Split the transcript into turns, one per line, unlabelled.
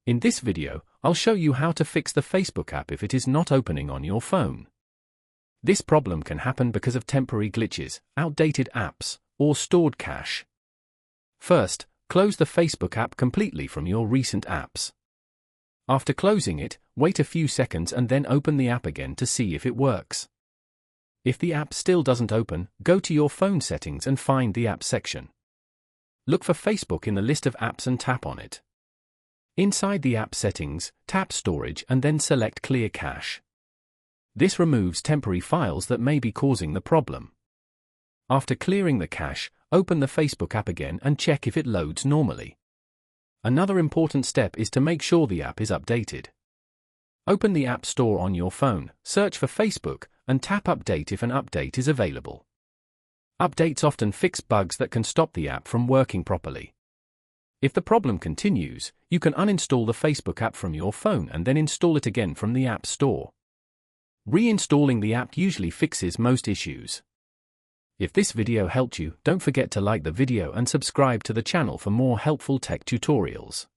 In this video, I'll show you how to fix the Facebook app if it is not opening on your phone. This problem can happen because of temporary glitches, outdated apps, or stored cache. First, close the Facebook app completely from your recent apps. After closing it, wait a few seconds and then open the app again to see if it works. If the app still doesn't open, go to your phone settings and find the app section. Look for Facebook in the list of apps and tap on it. Inside the app settings, tap Storage and then select Clear Cache. This removes temporary files that may be causing the problem. After clearing the cache, open the Facebook app again and check if it loads normally. Another important step is to make sure the app is updated. Open the App Store on your phone, search for Facebook, and tap Update if an update is available. Updates often fix bugs that can stop the app from working properly. If the problem continues, you can uninstall the Facebook app from your phone and then install it again from the App Store. Reinstalling the app usually fixes most issues. If this video helped you, don't forget to like the video and subscribe to the channel for more helpful tech tutorials.